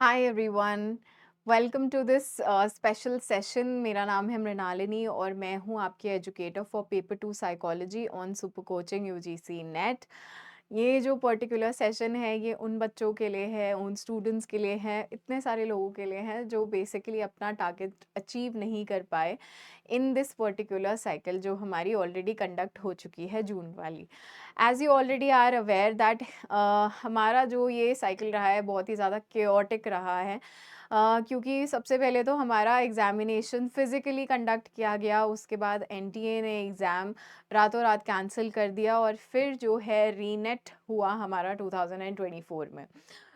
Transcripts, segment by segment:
Hi everyone, welcome to this special session. मेरा नाम है मृणालिनी और मैं हूं आपकी educator for paper 2 psychology on super coaching UGC NET. ये जो पर्टिकुलर सेशन है ये उन बच्चों के लिए है, उन स्टूडेंट्स के लिए है, इतने सारे लोगों के लिए है जो बेसिकली अपना टारगेट अचीव नहीं कर पाए इन दिस पर्टिकुलर साइकिल जो हमारी ऑलरेडी कंडक्ट हो चुकी है जून वाली। As you already are aware that हमारा जो ये साइकिल रहा है बहुत ही ज़्यादा केओटिक रहा है। क्योंकि सबसे पहले तो हमारा एग्ज़ामिनेशन फ़िज़िकली कंडक्ट किया गया, उसके बाद एनटीए ने एग्ज़ाम रातों रात कैंसिल कर दिया और फिर जो है रीनेट हुआ हमारा 2024 में।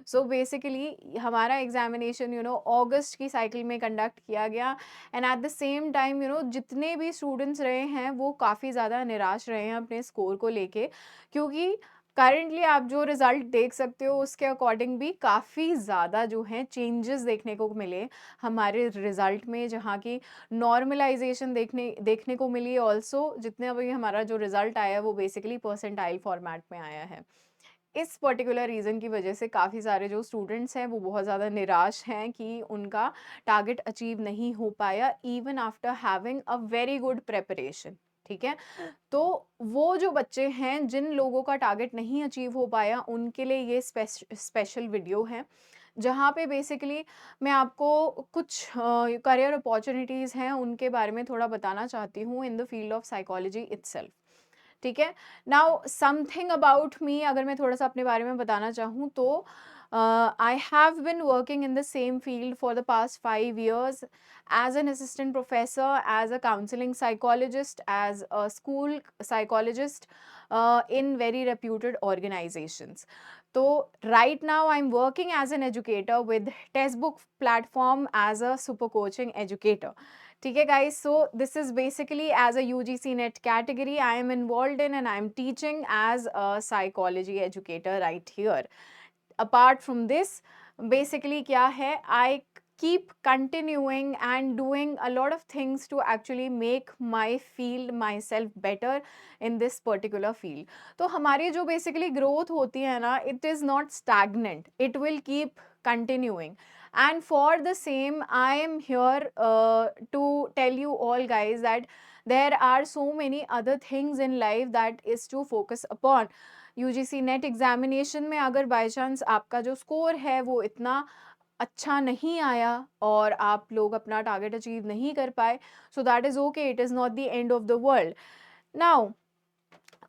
सो बेसिकली हमारा एग्ज़ामिनेशन अगस्त की साइकिल में कंडक्ट किया गया and at the same time जितने भी स्टूडेंट्स रहे हैं वो काफ़ी ज़्यादा निराश रहे हैं अपने स्कोर को लेके, क्योंकि करंटली आप जो रिज़ल्ट देख सकते हो उसके अकॉर्डिंग भी काफ़ी ज़्यादा जो है चेंजेस देखने को मिले हमारे रिज़ल्ट में, जहाँ की नॉर्मलाइजेशन देखने देखने को मिली। ऑल्सो जितने अभी हमारा जो रिज़ल्ट आया है वो बेसिकली परसेंटाइल फॉर्मेट में आया है। इस पर्टिकुलर रीज़न की वजह से काफ़ी सारे जो स्टूडेंट्स हैं वो बहुत ज़्यादा निराश हैं कि उनका टारगेट अचीव नहीं हो पाया even after having a very good preparation. ठीक है, तो वो जो बच्चे हैं जिन लोगों का टारगेट नहीं अचीव हो पाया उनके लिए ये स्पेशल वीडियो है, जहाँ पे बेसिकली मैं आपको कुछ करियर अपॉर्चुनिटीज़ हैं उनके बारे में थोड़ा बताना चाहती हूँ इन the field of psychology itself. ठीक है, नाउ समथिंग अबाउट मी अगर मैं थोड़ा सा अपने बारे में बताना चाहूँ तो I have been working in the same field for the past 5 years as an assistant professor, as a counseling psychologist, as a school psychologist in very reputed organizations. So right now I'm working as an educator with Textbook platform as a super coaching educator. ठीक है guys, so this is basically as a UGC NET category I am involved in and I am teaching as a psychology educator right here. Apart from this, basically क्या है, I keep continuing and doing a lot of things to actually make my field myself better in this particular field. तो हमारी जो basically growth होती है ना, it is not stagnant, it will keep continuing. And for the same I am here to tell you all guys that there are so many other things in life that is to focus upon. UGC NET examination में अगर by chance आपका जो score है वो इतना अच्छा नहीं आया और आप लोग अपना टारगेट अचीव नहीं कर पाए, so that is okay, it is not the end of the world. Now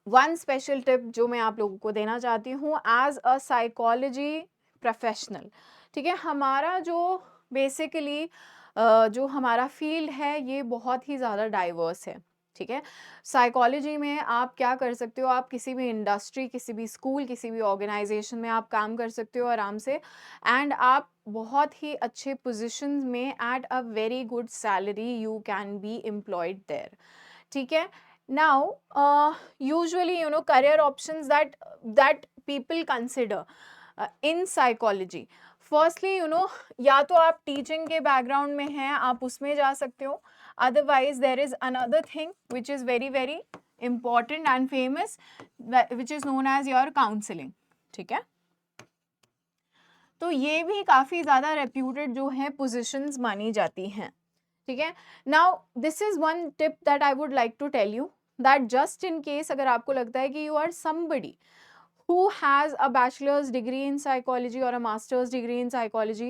one special tip जो मैं आप लोगों को देना चाहती हूँ एज अ साइकोलॉजी प्रोफेशनल। ठीक है, हमारा जो बेसिकली जो हमारा फील्ड है ये बहुत ही ज़्यादा डाइवर्स है। ठीक है, साइकोलॉजी में आप क्या कर सकते हो, आप किसी भी इंडस्ट्री, किसी भी स्कूल, किसी भी ऑर्गेनाइजेशन में आप काम कर सकते हो आराम से एंड आप बहुत ही अच्छे पोजीशंस में at a very good salary you can be employed there. ठीक है, now usually career options that people consider in psychology, firstly या तो आप टीचिंग के बैकग्राउंड में हैं आप उसमें जा सकते हो, otherwise there is another thing which is very very important and famous, which is known as your counseling। ठीक है, तो ये भी काफ़ी ज़्यादा रेप्यूटेड जो है पोजीशंस मानी जाती हैं। ठीक है, now this is one tip that I would like to tell you, that just in case अगर आपको लगता है कि you are somebody who has a bachelor's degree in psychology और a master's degree in psychology,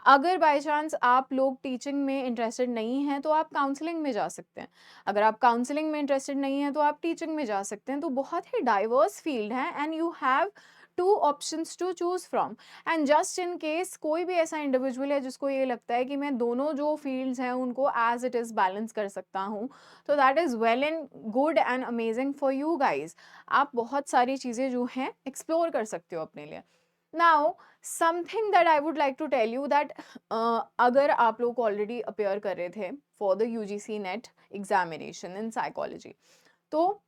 अगर by chance आप लोग teaching में इंटरेस्टेड नहीं हैं तो आप काउंसलिंग में जा सकते हैं, अगर आप काउंसलिंग में इंटरेस्टेड नहीं हैं तो आप टीचिंग में जा सकते हैं। तो बहुत ही डाइवर्स फील्ड है and you have two options to choose from. And just in case कोई भी ऐसा इंडिविजुअल है जिसको ये लगता है कि मैं दोनों जो फील्ड्स हैं उनको एज इट इज़ बैलेंस कर सकता हूँ, तो that is well and good and amazing for you guys. आप बहुत सारी चीज़ें जो हैं एक्सप्लोर कर सकते हो अपने लिए। Now something that I would like to tell you that अगर आप लोग ऑलरेडी अपेयर कर रहे थे for the UGC NET examination in psychology, तो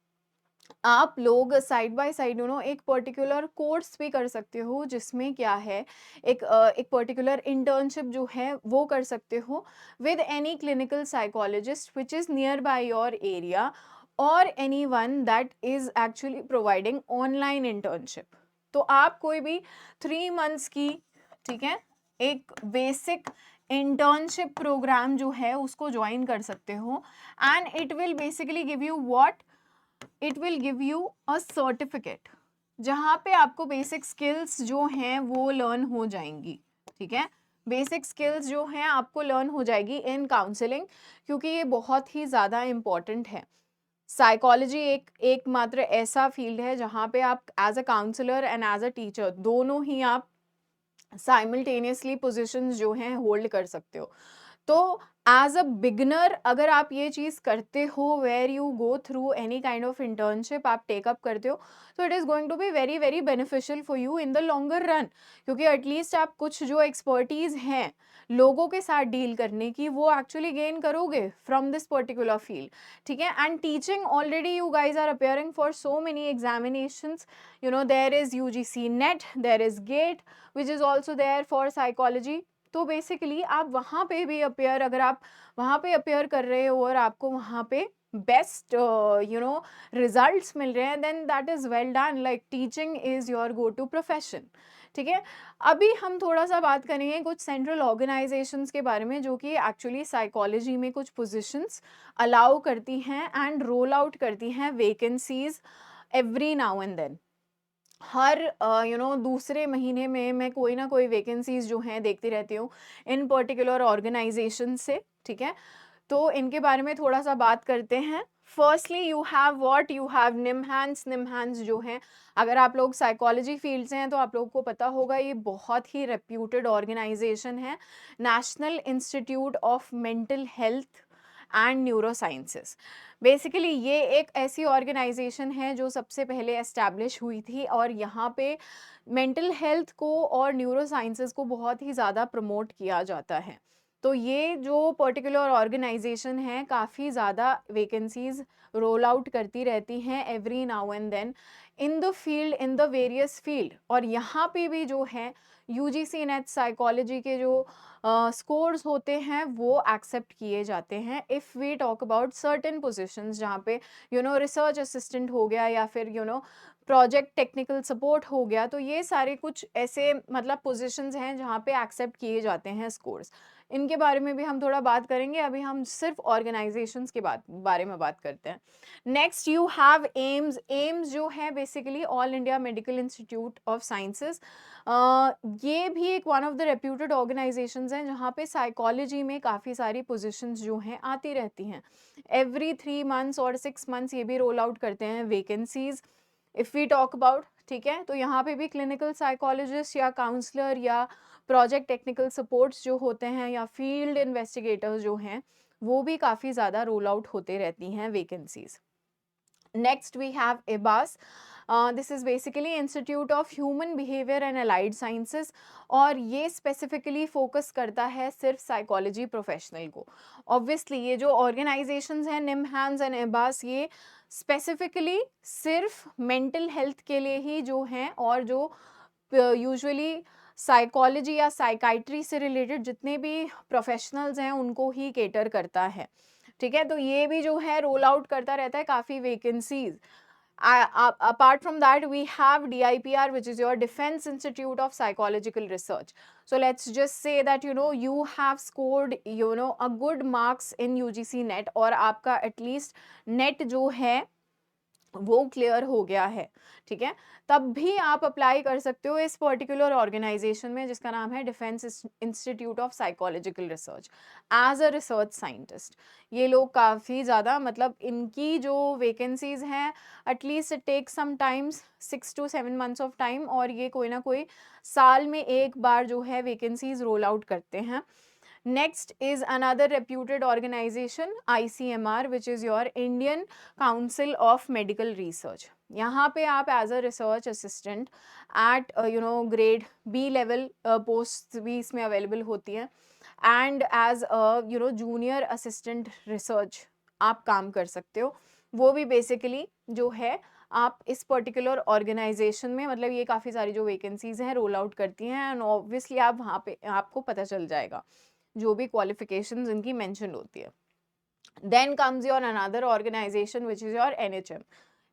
आप लोग साइड बाय साइड एक पर्टिकुलर कोर्स भी कर सकते हो जिसमें क्या है, एक पर्टिकुलर इंटर्नशिप जो है वो कर सकते हो with any clinical psychologist which is nearby your area और anyone that is actually providing online internship. तो आप कोई भी 3 months की, ठीक है, एक बेसिक इंटर्नशिप प्रोग्राम जो है उसको ज्वाइन कर सकते हो, and it will basically give you what, it will give you a certificate, जहाँ पे आपको बेसिक स्किल्स जो हैं वो लर्न हो जाएंगी, ठीक है। बेसिक स्किल्स जो हैं आपको लर्न हो जाएगी इन काउंसलिंग, क्योंकि ये बहुत ही ज़्यादा इम्पॉर्टेंट है। साइकोलॉजी एकमात्र ऐसा फील्ड है जहाँ पे आप as a counsellor and as a teacher दोनों ही आप साइमल्टेनियसली पोजीशंस जो हैं होल्ड कर सकते हो। तो एज अ बिगनर अगर आप ये चीज़ करते हो, where you go through any kind of internship आप टेकअप करते हो, तो it is going to be very very beneficial for you in the longer run, क्योंकि एटलीस्ट आप कुछ जो एक्सपर्टीज़ हैं लोगों के साथ डील करने की, वो एक्चुअली गेन करोगे फ्रॉम दिस पर्टिकुलर फील्ड, ठीक है। And teaching, already you guys are appearing for so many examinations, you know, there is UGC NET, there is GATE which is also there for psychology। तो basically आप वहाँ पे भी appear, अगर आप वहाँ पे अपेयर कर रहे हो और आपको वहाँ पे बेस्ट यू नो रिजल्ट्स मिल रहे हैं, then that is well done, like teaching is your go to profession, ठीक है। अभी हम थोड़ा सा बात करेंगे कुछ सेंट्रल ऑर्गेनाइजेशंस के बारे में, जो कि एक्चुअली साइकोलॉजी में कुछ पोजीशंस अलाउ करती हैं एंड रोल आउट करती हैं vacancies every now and then. हर दूसरे महीने में मैं कोई ना कोई वैकेंसीज जो हैं देखती रहती हूँ इन पर्टिकुलर ऑर्गेनाइजेशन से, ठीक है। तो इनके बारे में थोड़ा सा बात करते हैं। Firstly you have what, you have NIMHANS. NIMHANS जो हैं, अगर आप लोग साइकोलॉजी फील्ड से हैं तो आप लोगों को पता होगा, ये बहुत ही रेप्यूटेड ऑर्गेनाइजेशन है, national institute of mental health and neuro sciences. Basically ये एक ऐसी ऑर्गेनाइजेशन है जो सबसे पहले एस्टैब्लिश हुई थी, और यहाँ पे मेंटल हेल्थ को और न्यूरो साइंसेस को बहुत ही ज़्यादा प्रमोट किया जाता है। तो ये जो पर्टिकुलर ऑर्गेनाइजेशन है काफ़ी ज़्यादा वैकेंसीज रोल आउट करती रहती हैं every now and then in the field, in the various field. और यहाँ पे भी जो है यूजीसी नेट साइकोलॉजी के जो स्कोर्स होते हैं वो एक्सेप्ट किए जाते हैं if we talk about certain positions, जहाँ पे रिसर्च असिस्टेंट हो गया, या फिर प्रोजेक्ट टेक्निकल सपोर्ट हो गया। तो ये सारे कुछ ऐसे मतलब पोजीशंस हैं जहाँ पे एक्सेप्ट किए जाते हैं स्कोर्स। इनके बारे में भी हम थोड़ा बात करेंगे, अभी हम सिर्फ ऑर्गेनाइजेशंस के बारे में बात करते हैं। Next you have AIIMS. AIIMS जो है basically all India medical institute of sciences. ये भी एक one of the reputed organisations हैं जहाँ पे साइकोलॉजी में काफ़ी सारी पोजीशंस जो हैं आती रहती हैं। एवरी 3 मंथ्स और 6 मंथ्स ये भी रोल आउट करते हैं vacancies if we talk about, ठीक है। तो यहाँ पे भी क्लिनिकल साइकोलॉजिस्ट या काउंसलर या प्रोजेक्ट टेक्निकल सपोर्ट्स जो होते हैं या फील्ड इन्वेस्टिगेटर्स जो हैं, वो भी काफ़ी ज़्यादा रोल आउट होते रहती हैं vacancies. Next we have IBAS. This is basically Institute of Human Behavior and Allied Sciences, और ये स्पेसिफिकली फोकस करता है सिर्फ साइकोलॉजी प्रोफेशनल को। ऑब्वियसली ये जो ऑर्गेनाइजेशंस हैं निमहांस एंड IBAS, ये स्पेसिफिकली सिर्फ मेंटल हेल्थ के लिए ही जो हैं, और जो यूजुअली साइकोलॉजी या साइकाइट्री से रिलेटेड जितने भी प्रोफेशनल्स हैं उनको ही केटर करता है, ठीक है। तो ये भी जो है रोल आउट करता रहता है काफ़ी vacancies. Apart from that, we have DIPR, which is your Defense Institute of Psychological Research. So let's just say that you have scored a good marks in UGC NET, और आपका at least NET जो है वो clear हो गया है, ठीक है। तब भी आप अप्लाई कर सकते हो इस पर्टिकुलर ऑर्गेनाइजेशन में जिसका नाम है defence institute of psychological research as a research scientist. ये लोग काफ़ी ज़्यादा मतलब इनकी जो वैकेंसीज हैं at least it take some times 6 to 7 months of time, और ये कोई ना कोई साल में एक बार जो है वैकेंसीज रोल आउट करते हैं। Next is another reputed organization, ICMR, which is your Indian Council of Medical Research. यहाँ पे आप as a research assistant at grade B level post भी इसमें अवेलेबल होती हैं, and as junior assistant research आप काम कर सकते हो। वो भी बेसिकली जो है आप इस पर्टिकुलर ऑर्गेनाइजेशन में, मतलब ये काफ़ी सारी जो वैकेंसीज हैं रोल आउट करती हैं, एंड ऑब्वियसली आप वहाँ पे आपको पता चल जाएगा जो भी क्वालिफिकेशंस इनकी मेंशन होती है। Then comes your another organisation which is your NHM।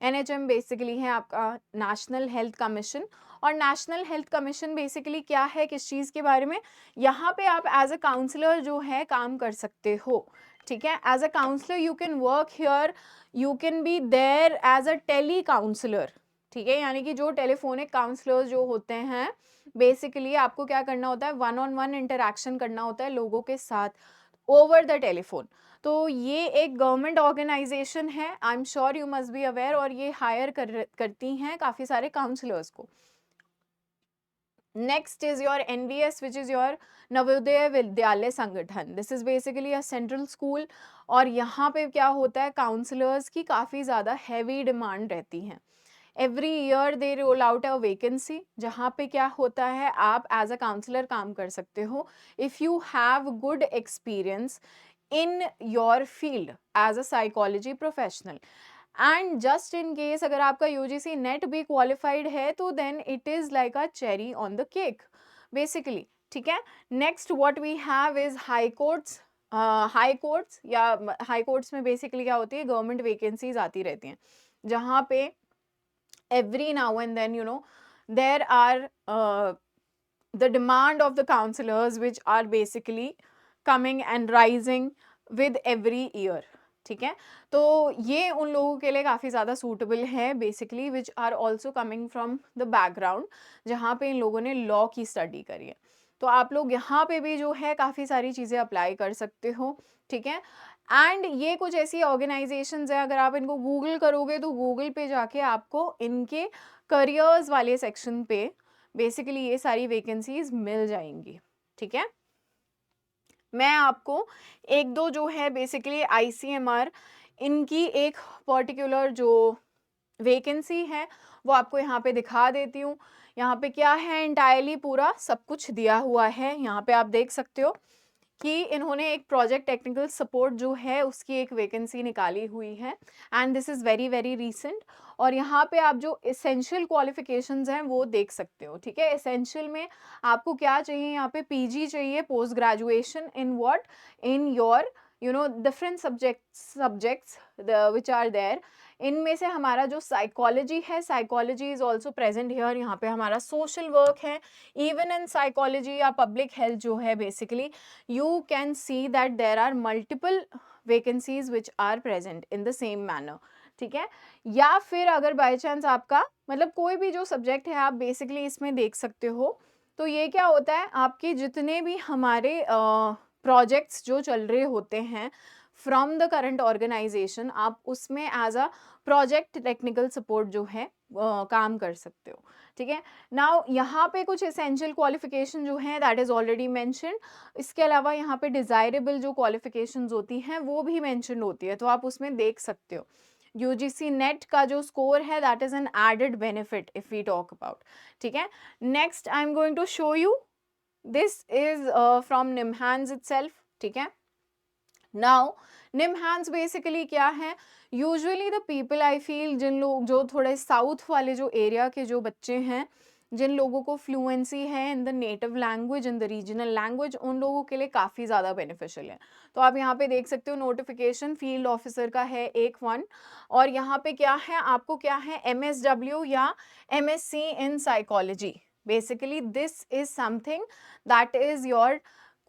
NHM basically है आपका नेशनल हेल्थ कमीशन, और नेशनल हेल्थ कमीशन बेसिकली क्या है, किस चीज़ के बारे में, यहाँ पे आप एज अ काउंसलर जो है काम कर सकते हो, ठीक है। As a counsellor you can work here, you can be there as a tele counsellor, ठीक है, यानी कि जो टेलीफोनिक काउंसलर्स जो होते हैं बेसिकली आपको क्या करना होता है, वन ऑन वन इंटरेक्शन करना होता है लोगों के साथ ओवर द टेलीफोन। तो ये एक गवर्नमेंट ऑर्गेनाइजेशन है, I am sure you must be aware, और ये हायर करती हैं काफ़ी सारे काउंसलर्स को। Next is your NVS which is your Navodaya Vidyalaya संगठन। This is basically a central school, और यहाँ पे क्या होता है, काउंसलर्स की काफ़ी ज़्यादा हैवी डिमांड रहती है। Every year they roll out a vacancy, जहाँ पे क्या होता है, आप एज अ काउंसलर काम कर सकते हो if you have good experience in your field as a psychology professional. And just in case अगर आपका UGC नेट भी क्वालिफाइड है तो then it is like a cherry on the cake basically, ठीक है। Next what we have is high courts. High courts या high courts में basically क्या होती है, गवर्नमेंट वैकेंसीज आती रहती हैं, जहाँ पे every now and then, you know, there are the demand of the counselors which are basically coming and rising with every year, ठीक है। तो ये उन लोगों के लिए काफ़ी ज़्यादा सूटेबल है basically, which are also coming from the background जहाँ पे इन लोगों ने लॉ की स्टडी करी है। तो आप लोग यहाँ पे भी जो है काफ़ी सारी चीज़ें अप्लाई कर सकते हो, ठीक है। एंड ये कुछ ऐसी ऑर्गेनाइजेशंस है, अगर आप इनको गूगल करोगे तो गूगल पे जाके आपको इनके करियर्स वाले सेक्शन पे बेसिकली ये सारी वैकेंसीज मिल जाएंगी, ठीक है। मैं आपको एक दो जो है बेसिकली ICMR इनकी एक पर्टिकुलर जो वैकेंसी है वो आपको यहाँ पे दिखा देती हूँ। यहाँ पे क्या है, इंटायरली पूरा सब कुछ दिया हुआ है, यहाँ पे आप देख सकते हो कि इन्होंने एक प्रोजेक्ट टेक्निकल सपोर्ट जो है उसकी एक वैकेंसी निकाली हुई है, and this is very very recent. और यहाँ पे आप जो एसेंशियल क्वालिफिकेशंस हैं वो देख सकते हो, ठीक है। एसेंशियल में आपको क्या चाहिए, यहाँ पे PG चाहिए, post graduation in what, in your you know different subjects which are there. इनमें से हमारा जो साइकोलॉजी है, psychology is also present here, यहाँ पे हमारा सोशल वर्क है, इवन इन साइकोलॉजी या पब्लिक हेल्थ जो है basically you can see that there are multiple vacancies which are present in the same manner, ठीक है। या फिर अगर बाय चांस आपका मतलब कोई भी जो सब्जेक्ट है आप बेसिकली इसमें देख सकते हो, तो ये क्या होता है, आपके जितने भी हमारे प्रोजेक्ट्स जो चल रहे होते हैं फ्रॉम द करंट ऑर्गेनाइजेशन, आप उसमें as a project technical support जो है काम कर सकते हो, ठीक है। नाउ यहाँ पे कुछ एसेंशियल क्वालिफिकेशन जो है दैट इज ऑलरेडी मेंशन्ड। इसके अलावा यहाँ पे डिजायरेबल जो क्वालिफिकेशंस होती हैं वो भी मेंशन होती है, तो आप उसमें देख सकते हो। UGC नेट का जो स्कोर है that is an added benefit if we talk about, ठीक है। Next I am going to show you, this is from NIMHANS itself, ठीक है। नाउ निमहांस बेसिकली क्या है, usually the people I feel, जिन लोग जो थोड़े साउथ वाले जो एरिया के जो बच्चे हैं, जिन लोगों को फ्लुएंसी है in the native language, in the regional language, उन लोगों के लिए काफ़ी ज़्यादा बेनिफिशियल है। तो आप यहाँ पे देख सकते हो नोटिफिकेशन फील्ड ऑफिसर का है एक वन, और यहाँ पे क्या है, आपको क्या है, MSW या MSc in psychology, basically this is something that is your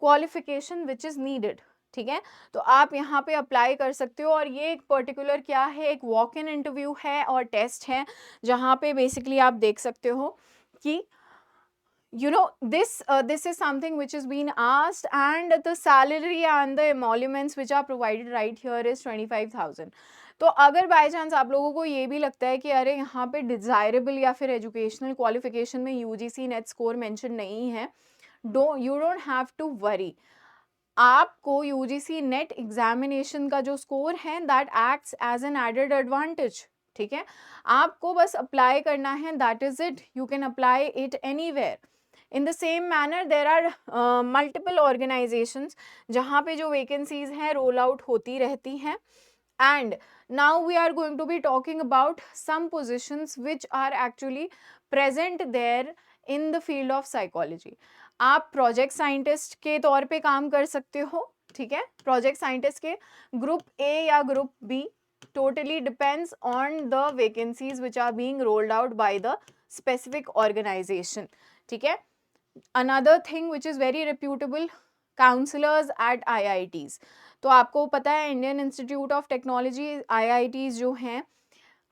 qualification which is needed, ठीक है। तो आप यहाँ पे अप्लाई कर सकते हो, और ये एक पर्टिकुलर क्या है, एक वॉक इन इंटरव्यू है और टेस्ट है, जहाँ पे बेसिकली आप देख सकते हो कि you know this is something which is being asked, and the salary and the emoluments which are provided right here is 25,000। तो अगर बाय चांस आप लोगों को ये भी लगता है कि अरे यहाँ पे डिजायरेबल या फिर एजुकेशनल क्वालिफिकेशन में UGC नेट स्कोर मेंशन नहीं है, you don't have to worry. आपको UGC नेट एग्जामिनेशन का जो स्कोर है that acts as an added advantage, ठीक है। आपको बस अप्लाई करना है, that is it, you can apply it anywhere. In the same manner there are multiple organisations जहाँ पे जो वैकेंसीज हैं रोल आउट होती रहती हैं, and now we are going to be talking about some positions which are actually present there in the field of psychology. आप project scientist के तौर पे काम कर सकते हो, ठीक है। प्रोजेक्ट साइंटिस्ट के ग्रुप A या group B, totally depends on the vacancies which are being rolled out by the specific organisation, ठीक है। Another thing which is very reputable, counsellors at IITs। तो आपको पता है Indian institute of technology IITs जो हैं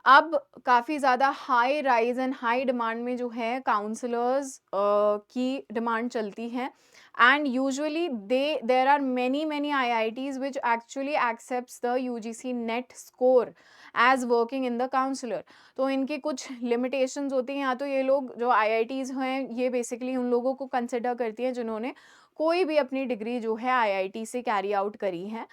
अब काफ़ी ज़्यादा high rise and high demand में जो है काउंसलर्स की डिमांड चलती है। And usually there are many IITs which actually accepts the UGC NET score as working in the counsellor. तो इनके कुछ लिमिटेशंस होती हैं, या तो ये लोग जो IITs हैं ये बेसिकली उन लोगों को कंसिडर करती हैं जिन्होंने कोई भी अपनी डिग्री जो है IIT से कैरी आउट करी है।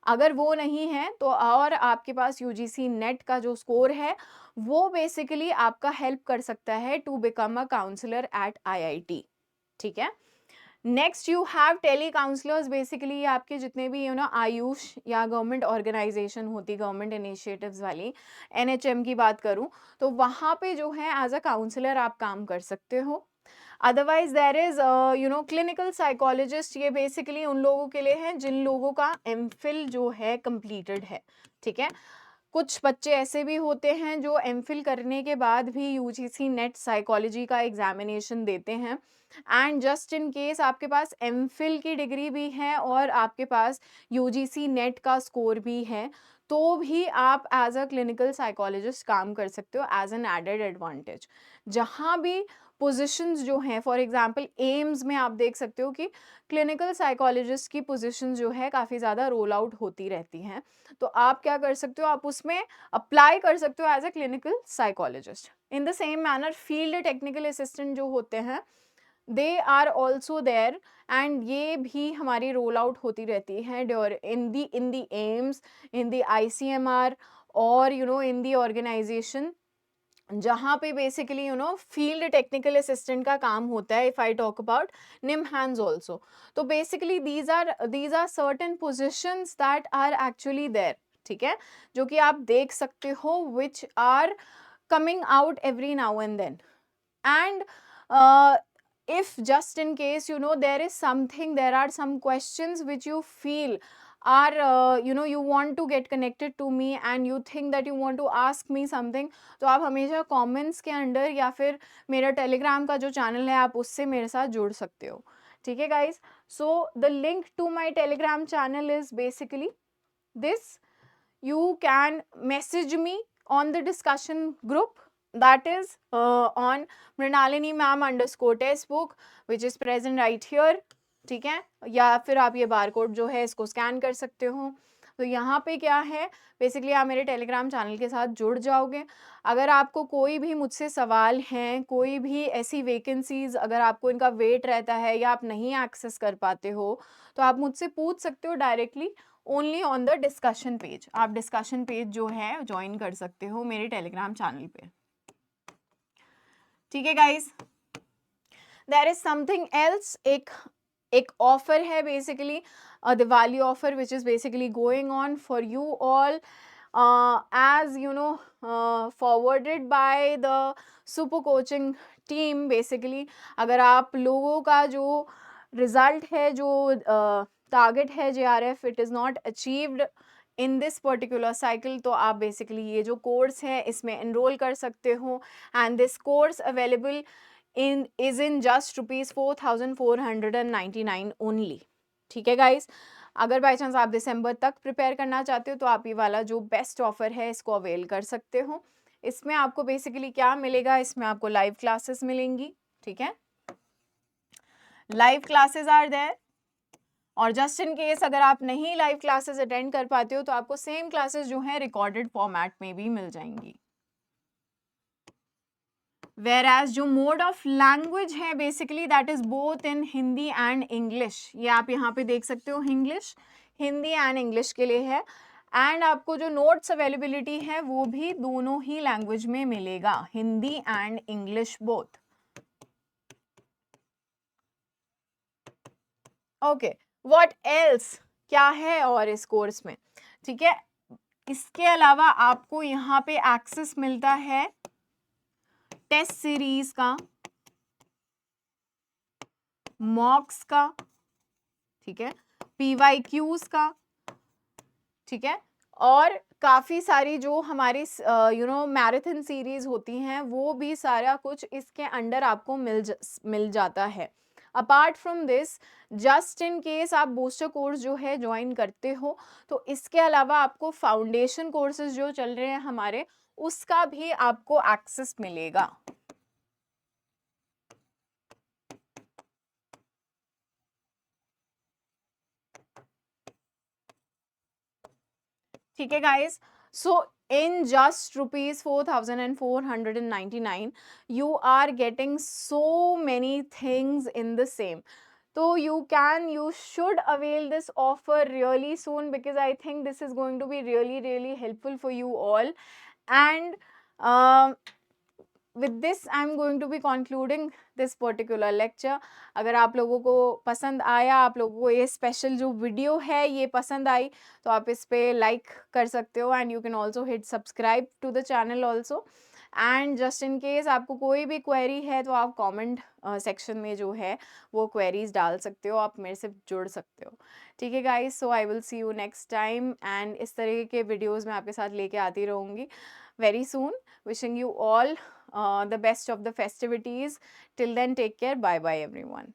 अगर वो नहीं है तो और आपके पास UGC नेट का जो स्कोर है वो बेसिकली आपका हेल्प कर सकता है to become a counsellor at IIT, ठीक है। Next you have tele counsellors, basically आपके जितने भी आयुष या गवर्नमेंट ऑर्गेनाइजेशन होती, गवर्नमेंट इनिशिएटिव्स वाली, NHM की बात करूं तो वहाँ पे जो है एज अ काउंसलर आप काम कर सकते हो। Otherwise there is clinical psychologist, ये बेसिकली उन लोगों के लिए है जिन लोगों का MPhil जो है कंप्लीटेड है, ठीक है। कुछ बच्चे ऐसे भी होते हैं जो MPhil करने के बाद भी UGC नेट साइकोलॉजी का एग्जामिनेशन देते हैं। एंड जस्ट इन केस आपके पास MPhil की डिग्री भी है और आपके पास UGC नेट का स्कोर भी है, तो भी आप एज अ क्लिनिकल साइकोलॉजिस्ट काम कर सकते हो एज एन एडेड एडवांटेज। जहाँ भी पोजीशंस जो हैं, फॉर एग्जांपल एम्स में आप देख सकते हो कि क्लिनिकल साइकोलॉजिस्ट की पोजीशन जो है काफ़ी ज़्यादा रोल आउट होती रहती हैं। तो आप क्या कर सकते हो, आप उसमें अप्लाई कर सकते हो as a clinical psychologist. In the same manner field technical assistant जो होते हैं दे आर ऑल्सो देयर, एंड ये भी हमारी रोल आउट होती रहती है इन दी एम्स, इन दी ICMR और इन दी ऑर्गेनाइजेशन जहाँ पे बेसिकली फील्ड टेक्निकल असिस्टेंट का काम होता है। If I talk about NIMHANS also, तो basically these are certain positions that are actually there, ठीक है, जो कि आप देख सकते हो which are coming out every now and then. And if just in case there is something, there are some questions which you feel are you want to get connected to me and you think that you want to ask me something, तो आप हमेशा comments के under या फिर मेरा Telegram का जो channel है आप उससे मेरे साथ जुड़ सकते हो, ठीक है guys. So the link to my telegram channel is basically this. You can message me on the discussion group that is on Mrinalini ma'am _ textbook which is present right here, ठीक है। या फिर आप ये बार कोड जो है इसको scan कर सकते हो। तो यहाँ पे क्या है, बेसिकली आप मेरे टेलीग्राम चैनल के साथ जुड़ जाओगे। अगर आपको कोई भी मुझसे सवाल हैं, कोई भी ऐसी वैकेंसीज अगर आपको इनका वेट रहता है या आप नहीं एक्सेस कर पाते हो, तो आप मुझसे पूछ सकते हो directly only on the discussion page. आप डिस्कशन पेज जो है ज्वाइन कर सकते हो मेरे टेलीग्राम चैनल पे, ठीक है guys. There is something else, एक ऑफर है basically Diwali offer which is basically going on for you all as forwarded by the super coaching team basically। अगर आप लोगों का जो रिजल्ट है, जो टारगेट है JRF, it is not achieved in this particular cycle, तो आप बेसिकली ये जो कोर्स है इसमें एनरोल कर सकते हो। And this course available in just ₹4,499 only, ठीक है गाइज। अगर बाई चांस आप दिसंबर तक प्रिपेयर करना चाहते हो तो आप ये वाला जो बेस्ट ऑफर है इसको अवेल कर सकते हो। इसमें आपको बेसिकली क्या मिलेगा, इसमें आपको लाइव क्लासेस मिलेंगी, ठीक है, लाइव क्लासेस आर देयर। और जस्ट इन केस अगर आप नहीं लाइव क्लासेस अटेंड कर पाते हो तो आपको सेम क्लासेस जो है रिकॉर्डेड फॉर्मेट में भी मिल जाएंगी। Whereas जो मोड ऑफ लैंग्वेज है basically that is both in Hindi and English, ये आप यहाँ पे देख सकते हो, इंग्लिश, हिंदी एंड इंग्लिश के लिए है। एंड आपको जो नोट्स अवेलेबिलिटी है वो भी दोनों ही लैंग्वेज में मिलेगा, Hindi and English both. Okay, what else, क्या है और इस कोर्स में, ठीक है। इसके अलावा आपको यहाँ पे एक्सेस मिलता है टेस्ट सीरीज का, मॉक्स का, ठीक है, PYQs का, ठीक है, और काफ़ी सारी जो हमारी मैराथन सीरीज़ होती हैं, वो भी सारा कुछ इसके अंडर आपको मिल जाता है। Apart from this, just in case आप बूस्टर कोर्स जो है जॉइन करते हो, तो इसके अलावा आपको फाउंडेशन कोर्सेज़ जो चल रहे हैं हमारे, उसका भी आपको एक्सेस मिलेगा। ठीक है guys, so in just rupees 4,499 you are getting so many things in the same. So you should avail this offer really soon, because I think this is going to be really helpful for you all. And um, with this I'm going to be concluding this particular lecture. अगर आप लोगों को पसंद आया, आप लोगों को ये स्पेशल जो वीडियो है ये पसंद आई, तो आप इस पे लाइक कर सकते हो, and you can also hit subscribe to the channel also. And just in case आपको कोई भी क्वेरी है, तो आप कमेंट सेक्शन में जो है वो क्वेरीज डाल सकते हो, आप मेरे से जुड़ सकते हो। ठीक है guys, so I will see you next time, and इस तरह के वीडियोज़ मैं आपके साथ लेके आती रहूँगी very soon. Wishing you all the best of the festivities. Till then, take care. Bye bye, everyone.